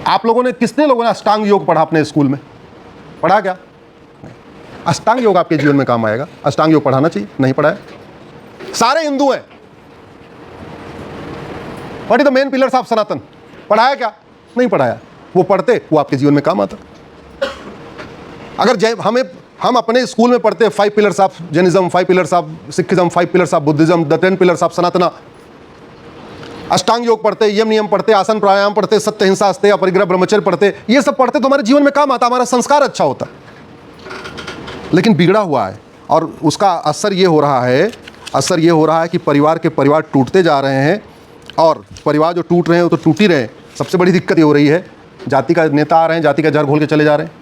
आप लोगों ने, कितने लोगों ने अष्टांग योग पढ़ा अपने स्कूल में? पढ़ा क्या? अष्टांग योग आपके जीवन में काम आएगा। अष्टांग योग पढ़ाना चाहिए, नहीं पढ़ा है। सारे हिंदू हैं, what is the main pillars of Sanatan, पढ़ाया क्या? नहीं पढ़ाया। वो पढ़ते, वो आपके जीवन में काम आता। अगर हम अपने स्कूल में पढ़ते 5 pillars of Jainism, 5 pillars of Sikhism, 5 pillars of Buddhism, the 10 pillars of Sanatana, Ashtanga yoga पढ़ते, यम नियम पढ़ते, आसन प्राणायाम पढ़ते, सत्य हिंसा अस्तेय अपरिग्रह ब्रह्मचर्य पढ़ते, ये सब पढ़ते तो हमारे जीवन में काम आता, हमारा संस्कार अच्छा होता। लेकिन बिगड़ा हुआ है, और उसका असर ये हो रहा है कि परिवार टूटते जा रहे हैं, और परिवार जो टूट रहे हैं वो तो टूट ही रहे हैं। सबसे बड़ी दिक्कत ये हो रही है, जाति का नेता आ रहे हैं, जाति का जहर घोल के चले जा रहे हैं,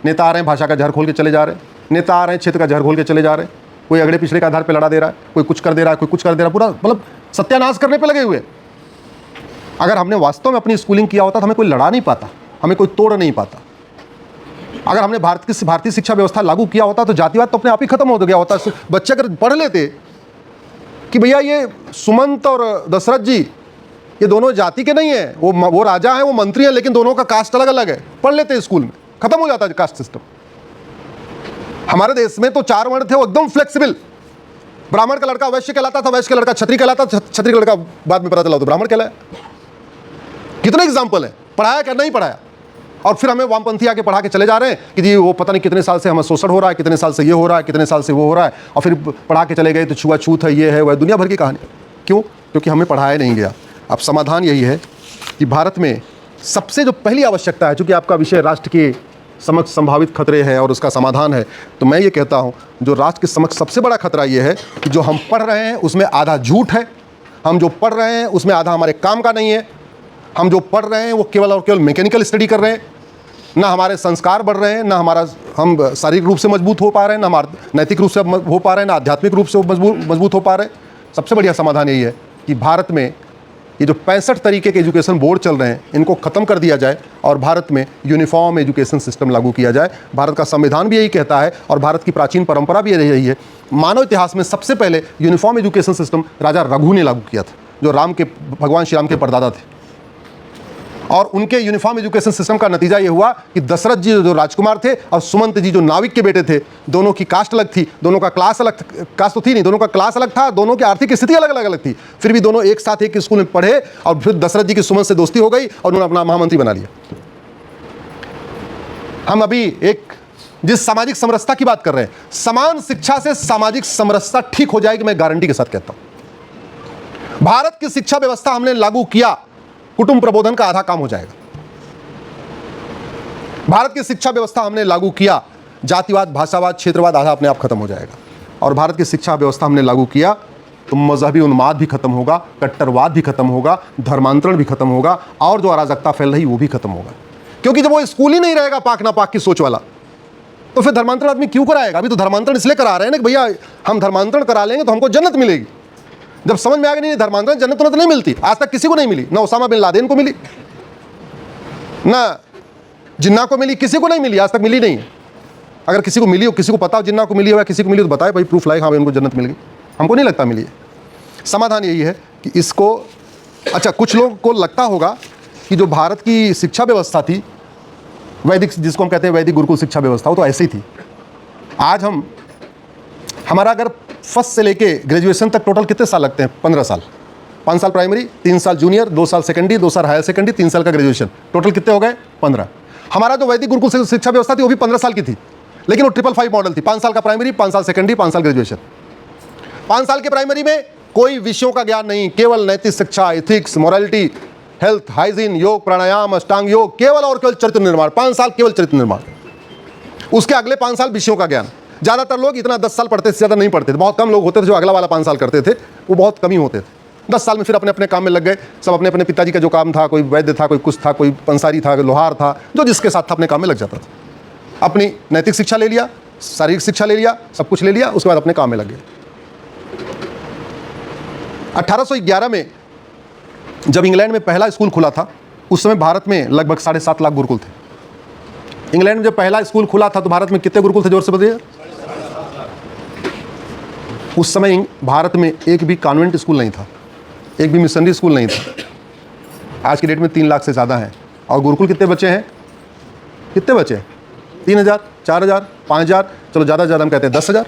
नेता आ रहे हैं, भाषा का जहर खोल के चले जा रहे हैं, नेता आ रहे हैं, क्षेत्र का जहर घोल के चले जा रहे हैं। कोई अगड़े पिछड़े के आधार पे लड़ा दे रहा है, कोई कुछ कर दे रहा है, कोई कुछ कर दे रहा है, पूरा मतलब सत्यानाश करने पे लगे हुए। अगर हमने वास्तव में अपनी स्कूलिंग किया होता तो हमें कोई लड़ा नहीं पाता, हमें कोई तोड़ नहीं पाता। अगर हमने भारतीय शिक्षा व्यवस्था लागू किया होता तो जातिवाद तो अपने आप ही खत्म हो गया होता। बच्चे अगर पढ़ लेते कि भैया ये सुमंत और दशरथ जी ये दोनों जाति के नहीं है, वो राजा हैं, वो मंत्री हैं, लेकिन दोनों का कास्ट अलग अलग है, पढ़ लेते स्कूल में, खत्म हो जाता है कास्ट सिस्टम। हमारे देश में तो 4 वर्ण थे, वो एकदम फ्लेक्सिबल। ब्राह्मण का लड़का वैश्य कहलाता था, वैश्य का लड़का क्षत्रिय कहलाता था, क्षत्रिय का लड़का बाद में पता चला तो ब्राह्मण कहलाया। कितने एग्जाम्पल है। पढ़ाया क्या? नहीं पढ़ाया। और फिर हमें वामपंथी आके पढ़ा के चले जा रहे हैं कि जी वो पता नहीं कितने साल से हमें शोषण हो रहा है, कितने साल से ये हो रहा है, कितने साल से वो हो रहा है, और फिर पढ़ा के चले गए तो छुआछूत है, ये है, वह, दुनिया भर की कहानी। क्यों? क्योंकि हमें पढ़ाया नहीं गया। अब समाधान यही है कि भारत में सबसे जो पहली आवश्यकता है, चूँकि आपका विषय राष्ट्र के समक्ष संभावित खतरे है और उसका समाधान है, तो मैं ये कहता हूँ जो राष्ट्र के समक्ष सबसे बड़ा खतरा ये है कि जो हम पढ़ रहे हैं उसमें आधा झूठ है, हम जो पढ़ रहे हैं उसमें आधा हमारे काम का नहीं है, हम जो पढ़ रहे हैं वो केवल और केवल मैकेनिकल स्टडी कर रहे हैं, ना हमारे संस्कार बढ़ रहे हैं, ना हम शारीरिक रूप से मजबूत हो पा रहे हैं, ना हमारे नैतिक रूप से हो पा रहे हैं, ना आध्यात्मिक रूप से मजबूत हो पा रहे हैं। सबसे बढ़िया समाधान यही है कि भारत में ये जो 65 तरीके के एजुकेशन बोर्ड चल रहे हैं इनको ख़त्म कर दिया जाए और भारत में यूनिफॉर्म एजुकेशन सिस्टम लागू किया जाए। भारत का संविधान भी यही कहता है और भारत की प्राचीन परंपरा भी यही है। मानव इतिहास में सबसे पहले यूनिफॉर्म एजुकेशन सिस्टम राजा रघु ने लागू किया था, जो भगवान श्री राम के परदादा थे। और उनके यूनिफॉर्म एजुकेशन सिस्टम का नतीजा ये हुआ कि दशरथ जी जो राजकुमार थे और सुमंत जी जो नाविक के बेटे थे, दोनों की कास्ट अलग थी, दोनों का क्लास अलग, कास्ट तो थी नहीं, दोनों का क्लास अलग था, दोनों की आर्थिक स्थिति अलग थी, फिर भी दोनों एक साथ एक स्कूल में पढ़े और फिर दशरथ जी की सुमंत से दोस्ती हो गई और उन्होंने अपना महामंत्री बना लिया। हम अभी एक जिस सामाजिक समरसता की बात कर रहे हैं, समान शिक्षा से सामाजिक समरसता ठीक हो जाएगी, मैं गारंटी के साथ कहता हूं। भारत की शिक्षा व्यवस्था हमने लागू किया, कुटुंब प्रबोधन का आधा काम हो जाएगा। भारत की शिक्षा व्यवस्था हमने लागू किया, जातिवाद, भाषावाद, क्षेत्रवाद आधा अपने आप खत्म हो जाएगा। और भारत की शिक्षा व्यवस्था हमने लागू किया तो मजहबी उन्माद भी खत्म होगा, कट्टरवाद भी खत्म होगा, धर्मांतरण भी खत्म होगा, और जो अराजकता फैल रही वो भी खत्म होगा। क्योंकि जब वो स्कूल ही नहीं रहेगा पाक ना पाक की सोच वाला, तो फिर धर्मांतरण आदमी क्यों कराएगा? अभी तो धर्मांतरण इसलिए करा रहे हैं ना कि भैया हम धर्मांतरण करा लेंगे तो हमको जन्नत मिलेगी। जब समझ में आ गया नहीं धर्मांतरण जन्नत तो नहीं मिलती, आज तक किसी को नहीं मिली, ना उसामा बिन लादेन को मिली, ना जिन्ना को मिली, किसी को नहीं मिली, आज तक मिली नहीं। अगर किसी को मिली हो, किसी को पता हो जिन्ना को मिली हो या किसी को मिली तो बताए भाई, प्रूफ लाइक, हाँ भाई उनको जन्नत मिल गई। हमको नहीं लगता मिली है। समाधान यही है कि इसको, अच्छा कुछ लोगों को लगता होगा कि जो भारत की शिक्षा व्यवस्था थी वैदिक, जिसको हम कहते हैं वैदिक गुरुकुल शिक्षा व्यवस्था, वो तो ऐसे ही थी। आज हमारा अगर फर्स्ट से लेके ग्रेजुएशन तक टोटल कितने साल लगते हैं? 15 साल। 5 साल प्राइमरी, 3 साल जूनियर, 2 साल सेकेंडरी, 2 साल हायर सेकेंडरी, 3 साल का ग्रेजुएशन, टोटल कितने हो गए? 15। हमारा जो वैदिक गुरुकुल शिक्षा व्यवस्था थी वो भी 15 साल की थी, लेकिन वो 555 मॉडल थी। 5 साल का प्राइमरी, 5 साल सेकेंडरी, 5 साल ग्रेजुएशन। 5 साल के प्राइमरी में कोई विषयों का ज्ञान नहीं, केवल नैतिक शिक्षा, एथिक्स, मोरालिटी, हेल्थ, हाइजीन, योग, प्राणायाम, अष्टांग योग, केवल और केवल चरित्र निर्माण। 5 साल केवल चरित्र निर्माण। उसके अगले 5 साल विषयों का ज्ञान। ज़्यादातर लोग इतना 10 साल पढ़ते थे, ज़्यादा नहीं पढ़ते थे। बहुत कम लोग होते थे जो अगला वाला 5 साल करते थे, वो बहुत कम ही होते थे। 10 साल में फिर अपने अपने काम में लग गए, सब अपने अपने पिताजी का जो काम था, कोई वैद्य था, कोई कुछ था, कोई पंसारी था, लोहार था, जो जिसके साथ था अपने काम में लग जाता था। अपनी नैतिक शिक्षा ले लिया, शारीरिक शिक्षा ले लिया, सब कुछ ले लिया, उसके बाद अपने काम में लग गए। 1811 में जब इंग्लैंड में पहला स्कूल खुला था, उस समय भारत में लगभग 7.5 लाख गुरुकुल थे। इंग्लैंड में जब पहला स्कूल खुला था तो भारत में कितने गुरुकुल थे? जोर से बताइए। उस समय भारत में एक भी कॉन्वेंट स्कूल नहीं था, एक भी मिशनरी स्कूल नहीं था। आज की डेट में 3 लाख से ज़्यादा हैं। और गुरुकुल कितने बचे हैं? कितने बचे हैं? 3000, 4000, 5000, चलो ज़्यादा से ज़्यादा हम कहते हैं 10,000।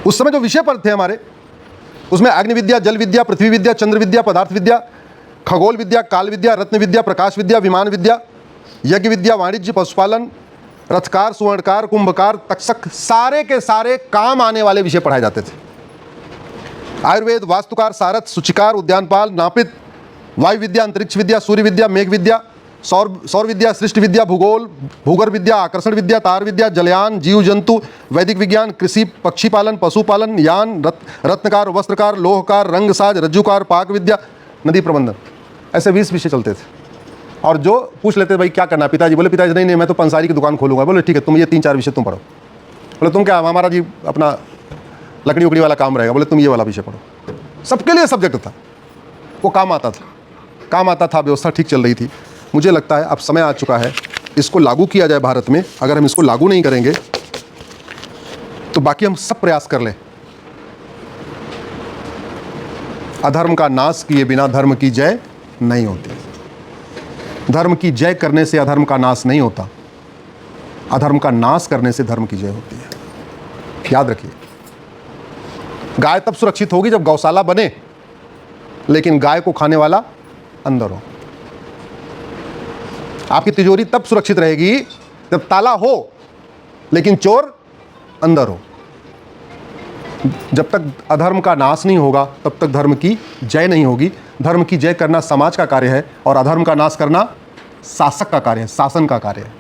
उस समय जो विषय पर थे हमारे, उसमें अग्नि विद्या, जल विद्या, पृथ्वी विद्या, चंद्र विद्या, पदार्थ विद्या, खगोल विद्या, काल विद्या, रत्न विद्या, प्रकाश विद्या, विमान विद्या, यज्ञ विद्या, वाणिज्य, पशुपालन, रथकार, सुवर्णकार, कुंभकार, तक्षक, सारे के सारे काम आने वाले विषय पढ़ाए जाते थे। आयुर्वेद, वास्तुकार, सारथ, सूचिकार, उद्यानपाल, नापित, वायु विद्या, अंतरिक्ष विद्या, सूर्य विद्या, मेघ विद्या, सौर विद्या, सृष्टि विद्या, भूगोल, भूगर्भ विद्या, आकर्षण विद्या, तार विद्या, जलयान, जीव जंतु, वैदिक विज्ञान, कृषि, पक्षी पालन, पशुपालन, यान, रत्नकार, वस्त्रकार, लोहकार, रंगसाज, रज्जुकार, पाक विद्या, नदी प्रबंधन, ऐसे 20 विषय चलते थे। और जो पूछ लेते भाई क्या करना, पिताजी बोले पिताजी नहीं मैं तो पंसारी की दुकान खोलूंगा। बोले ठीक है तुम ये 3-4 विषय तुम पढ़ो। बोले तुम क्या, हमारा जी अपना लकड़ी उकड़ी वाला काम रहेगा। बोले तुम ये वाला विषय पढ़ो। सबके लिए सब्जेक्ट था, वो काम आता था, व्यवस्था ठीक चल रही थी। मुझे लगता है अब समय आ चुका है इसको लागू किया जाए भारत में। अगर हम इसको लागू नहीं करेंगे तो बाकी हम सब प्रयास कर लें, अधर्म का नाश किए बिना धर्म की जय नहीं होती। धर्म की जय करने से अधर्म का नाश नहीं होता, अधर्म का नाश करने से धर्म की जय होती है। याद रखिए, गाय तब सुरक्षित होगी जब गौशाला बने, लेकिन गाय को खाने वाला अंदर हो। आपकी तिजोरी तब सुरक्षित रहेगी जब ताला हो लेकिन चोर अंदर हो। जब तक अधर्म का नाश नहीं होगा तब तक धर्म की जय नहीं होगी। धर्म की जय करना समाज का कार्य है और अधर्म का नाश करना शासक का कार्य है, शासन का कार्य है।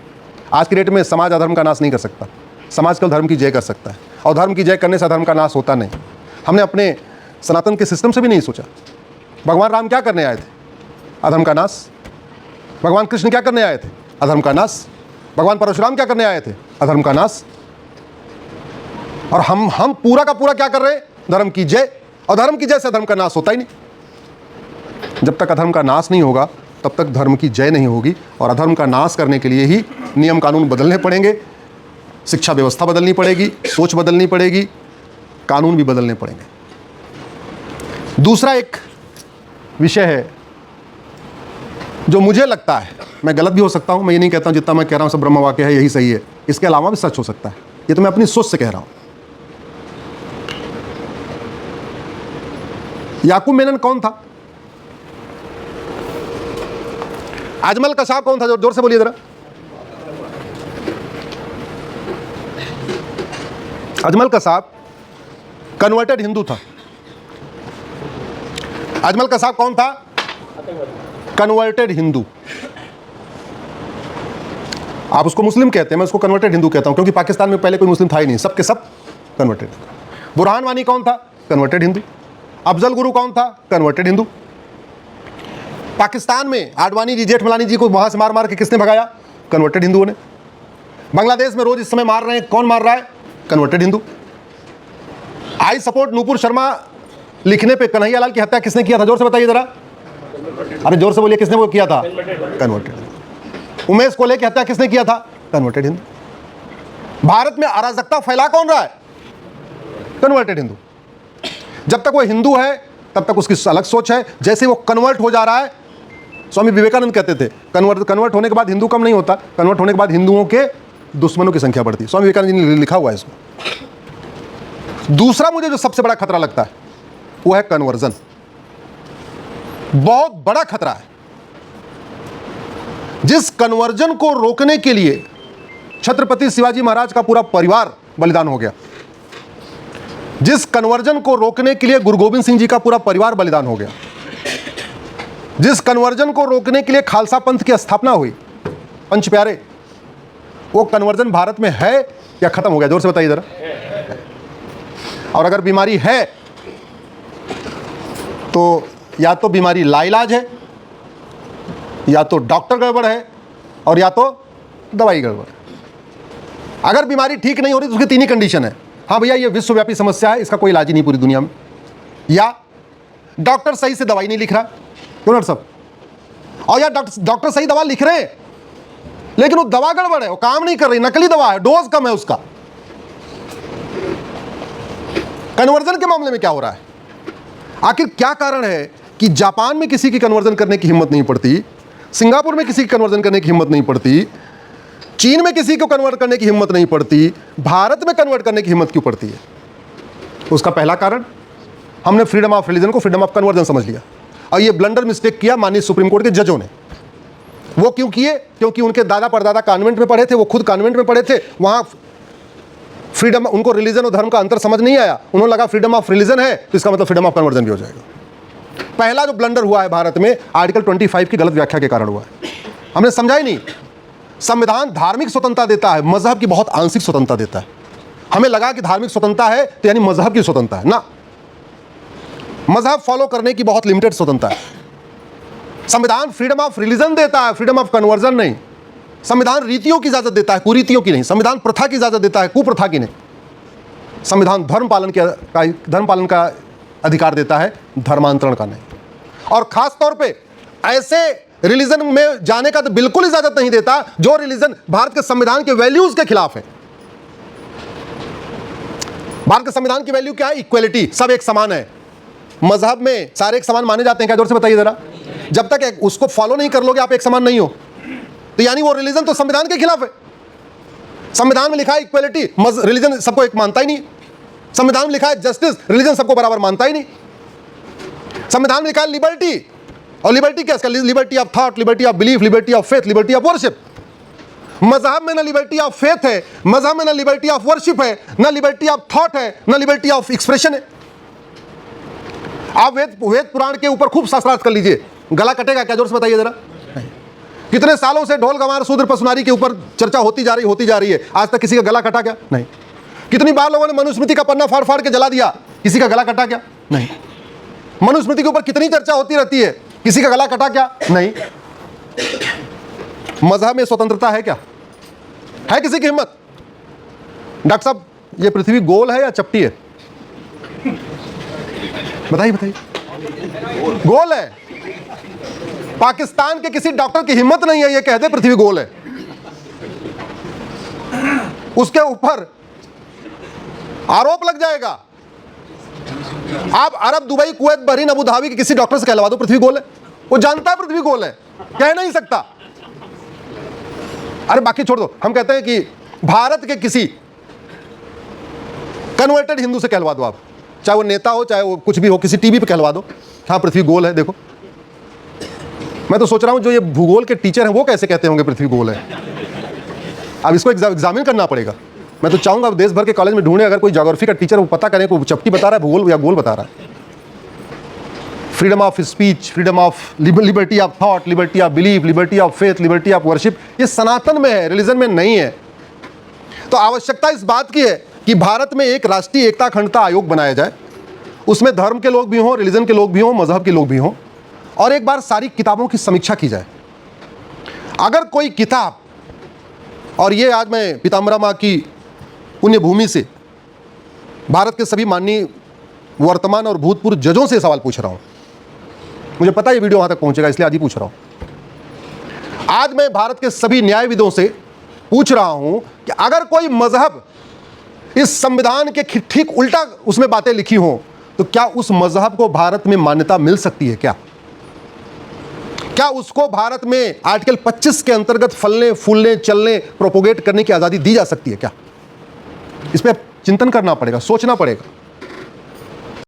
आज की डेट में समाज अधर्म का नाश नहीं कर सकता, समाज केवल धर्म की जय कर सकता है। और धर्म की जय करने से अधर्म का नाश होता नहीं। हमने अपने सनातन के सिस्टम से भी नहीं सोचा। भगवान राम क्या करने आए थे? अधर्म का नाश। भगवान कृष्ण क्या करने आए थे? अधर्म का नाश। भगवान परशुराम क्या करने आए थे? अधर्म का नाश। और हम पूरा का पूरा क्या कर रहे हैं? धर्म की जय। और धर्म की जय से धर्म का नाश होता ही नहीं। जब तक अधर्म का नाश नहीं होगा तब तक धर्म की जय नहीं होगी। और अधर्म का नाश करने के लिए ही नियम कानून बदलने पड़ेंगे, शिक्षा व्यवस्था बदलनी पड़ेगी, सोच बदलनी पड़ेगी, कानून भी बदलने पड़ेंगे। दूसरा एक विषय है जो मुझे लगता है, मैं गलत भी हो सकता हूं, मैं ये नहीं कहता हूं जितना मैं कह रहा हूं सब ब्रह्म वाक्य है, यही सही है। इसके अलावा भी सच हो सकता है, ये तो मैं अपनी सोच से कह रहा हूं। याकूब मेनन कौन था? अजमल कसाब कौन था? जोर से बोलिए जरा। अजमल कसाब कन्वर्टेड हिंदू था। अजमल कसाब कौन था? कन्वर्टेड हिंदू। आप उसको मुस्लिम कहते हैं, मैं उसको कन्वर्टेड हिंदू कहता हूं, क्योंकि पाकिस्तान में पहले कोई मुस्लिम था ही नहीं, सब के सब कन्वर्टेड। बुरहान वानी कौन था? कन्वर्टेड हिंदू। अफजल गुरु कौन था? कन्वर्टेड हिंदू। पाकिस्तान में आडवाणी जी, जेठमलानी जी को वहां से मार मार के किसने भगाया? कन्वर्टेड हिंदुओं ने। बांग्लादेश में रोज इस समय मार रहे हैं, कौन मार रहा है? Converted Hindu. I support Nupur Sharma लिखने पे कन्हैया लाल की हत्या किसने किया था? जोर से बताइए जरा। अरे जोर से बोलिए, किसने वो किया था? कन्वर्टेड। उमेश कोले की हत्या किसने किया था? कन्वर्टेड हिंदू। भारत में अराजकता फैला कौन रहा है? कन्वर्टेड हिंदू। जब तक वो हिंदू है तब तक उसकी अलग सोच है, जैसे वो कन्वर्ट हो जा रहा है। स्वामी विवेकानंद कहते थे कन्वर्ट होने के बाद हिंदू कम नहीं होता, कन्वर्ट होने के बाद हिंदुओं के दुश्मनों की संख्या बढ़ती। स्वामी विवेकानंद जी ने लिखा हुआ है इसमें। दूसरा मुझे जो सबसे बड़ा खतरा लगता है वो है कन्वर्जन। बहुत बड़ा खतरा है। जिस कन्वर्जन को रोकने के लिए छत्रपति शिवाजी महाराज का पूरा परिवार बलिदान हो गया, जिस कन्वर्जन को रोकने के लिए गुरु गोविंद सिंह जी का पूरा परिवार बलिदान हो गया, जिस कन्वर्जन को रोकने के लिए खालसा पंथ की स्थापना हुई, पंच प्यारे, वो कन्वर्जन भारत में है या खत्म हो गया? जोर से बताइए जरा। और अगर बीमारी है तो या तो बीमारी लाइलाज है, या तो डॉक्टर गड़बड़ है, और या तो दवाई गड़बड़ है। अगर बीमारी ठीक नहीं हो रही तो उसकी 3 ही कंडीशन है। हाँ भैया ये विश्वव्यापी समस्या है, इसका कोई इलाज ही नहीं पूरी दुनिया में, या डॉक्टर सही से दवाई नहीं लिख रहा, क्यों डॉक्टर साहब, और या डॉक्टर सही दवा लिख रहे हैं लेकिन वो दवा गड़बड़ है, वो काम नहीं कर रही, नकली दवा है, डोज कम है उसका। कन्वर्जन के मामले में क्या हो रहा है? आखिर क्या कारण है कि जापान में किसी की कन्वर्जन करने की हिम्मत नहीं पड़ती, सिंगापुर में किसी की कन्वर्जन करने की हिम्मत नहीं पड़ती, चीन में किसी को कन्वर्ट करने की हिम्मत नहीं पड़ती, भारत में कन्वर्ट करने की हिम्मत क्यों पड़ती है? उसका पहला कारण, हमने फ्रीडम ऑफ रिलीजन को फ्रीडम ऑफ कन्वर्जन समझ लिया, और ये ब्लंडर मिस्टेक किया माननीय सुप्रीम कोर्ट के जजों ने। वो क्यों किए? क्योंकि उनके दादा परदादा कॉन्वेंट में पढ़े थे, वो खुद कॉन्वेंट में पढ़े थे, वहां फ्रीडम, उनको रिलीजन और धर्म का अंतर समझ नहीं आया, उन्होंने लगा फ्रीडम ऑफ रिलीजन है तो इसका मतलब फ्रीडम ऑफ कन्वर्जन भी हो जाएगा। पहला जो ब्लंडर हुआ है भारत में आर्टिकल 25 की गलत व्याख्या के कारण हुआ है। हमने समझा ही नहीं, संविधान धार्मिक स्वतंत्रता देता है, मजहब की बहुत आंशिक स्वतंत्रता देता है। हमें लगा कि धार्मिक स्वतंत्रता है तो यानी मजहब की स्वतंत्रता है ना, मजहब फॉलो करने की बहुत लिमिटेड स्वतंत्रता है। संविधान फ्रीडम ऑफ रिलीजन देता है, फ्रीडम ऑफ कन्वर्जन नहीं। संविधान रीतियों की इजाजत देता है, कुरीतियों की नहीं। संविधान प्रथा की इजाजत देता है, कुप्रथा की नहीं। संविधान धर्म पालन का अधिकार देता है, धर्मांतरण का नहीं। और खास तौर पे ऐसे रिलीजन में जाने का तो बिल्कुल इजाजत नहीं देता जो रिलीजन भारत के संविधान के वैल्यूज के खिलाफ है। भारत के संविधान की वैल्यू क्या है? इक्वलिटी, सब एक समान है। मजहब में सारे एक समान माने जाते हैं क्या? जोर से बताइए जरा। जब तक उसको फॉलो नहीं कर लोगे आप एक समान नहीं हो, तो यानी वो रिलीजन तो संविधान के खिलाफ है। संविधान में लिखा है इक्वलिटी, रिलीजन सबको एक मानता ही नहीं। संविधान में लिखा है जस्टिस, रिलीजन सबको बराबर मानता ही नहीं। संविधान में लिखा है लिबर्टी, और लिबर्टी क्या? Liberty of thought, liberty of belief, liberty of faith, liberty of worship. मजहब में ना लिबर्टी ऑफ फेथ है, मजहब में ना लिबर्टी ऑफ वर्शिप है, ना लिबर्टी ऑफ थॉट है, ना लिबर्टी ऑफ एक्सप्रेशन है। आप वेद पुराण के ऊपर खूब शास्त्रार्थ कर लीजिए, गला कटेगा क्या? जोर से बताइए जरा। कितने सालों से ढोल गंवार शूद्र पशुनारी के ऊपर चर्चा होती जा रही है, आज तक किसी का गला कटा क्या? नहीं। कितनी बार लोगों ने मनुस्मृति का पन्ना फाड़ फाड़ के जला दिया, किसी का गला कटा क्या? नहीं। मनुस्मृति के ऊपर कितनी चर्चा होती रहती है, किसी का गला कटा क्या? नहीं। मजहब में स्वतंत्रता है क्या? है किसी की हिम्मत? डॉक्टर साहब, ये पृथ्वी गोल है या चपटी है? बताइए बताइए। गोल है। पाकिस्तान के किसी डॉक्टर की हिम्मत नहीं है ये कह दे पृथ्वी गोल है। उसके ऊपर आरोप लग जाएगा। आप Arab, Dubai, Kuwait, Bahrain, Abu Dhabi के किसी डॉक्टर से कहलवा दो पृथ्वी गोल है, वो जानता है पृथ्वी गोल है, कह नहीं सकता। अरे बाकी छोड़ दो, हम कहते हैं कि भारत के किसी कन्वर्टेड हिंदू से कहलवा दो आप, चाहे वो नेता हो चाहे वो कुछ भी हो, किसी टीवी पे कहलवा दो, हाँ पृथ्वी गोल है देखो। मैं तो सोच रहा हूं जो ये भूगोल के टीचर हैं वो कैसे कहते होंगे पृथ्वी गोल है। अब इसको एग्जामिन करना पड़ेगा। मैं तो चाहूंगा देश भर के कॉलेज में ढूंढे, अगर कोई ज्योग्राफी का टीचर वो पता करें कोई चपटी बता रहा है भूगोल या गोल बता रहा है। Freedom of speech, freedom of liberty of thought, liberty of belief, liberty of faith, liberty of worship, ये सनातन में है, रिलीजन में नहीं है। तो आवश्यकता इस बात की है कि भारत में एक राष्ट्रीय एकता अखंडता आयोग बनाया जाए, उसमें धर्म के लोग भी हों, रिलीजन के लोग भी हों, मजहब के लोग भी हों, और एक बार सारी किताबों की समीक्षा की जाए। अगर कोई किताब, और ये आज मैं पीताम्बरा माँ की पुण्य भूमि से भारत के सभी माननीय वर्तमान और भूतपूर्व जजों से सवाल पूछ रहा हूं, मुझे पता है ये वीडियो वहां तक पहुंचेगा इसलिए आज ही पूछ रहा हूं। आज मैं भारत के सभी न्यायविदों से पूछ रहा हूं कि अगर कोई मजहब इस संविधान के ठीक उल्टा उसमें बातें लिखी हों तो क्या उस मजहब को भारत में मान्यता मिल सकती है? क्या उसको भारत में आर्टिकल 25 के अंतर्गत फलने फूलने चलने प्रोपोगेट करने की आज़ादी दी जा सकती है क्या? इस पर चिंतन करना पड़ेगा, सोचना पड़ेगा।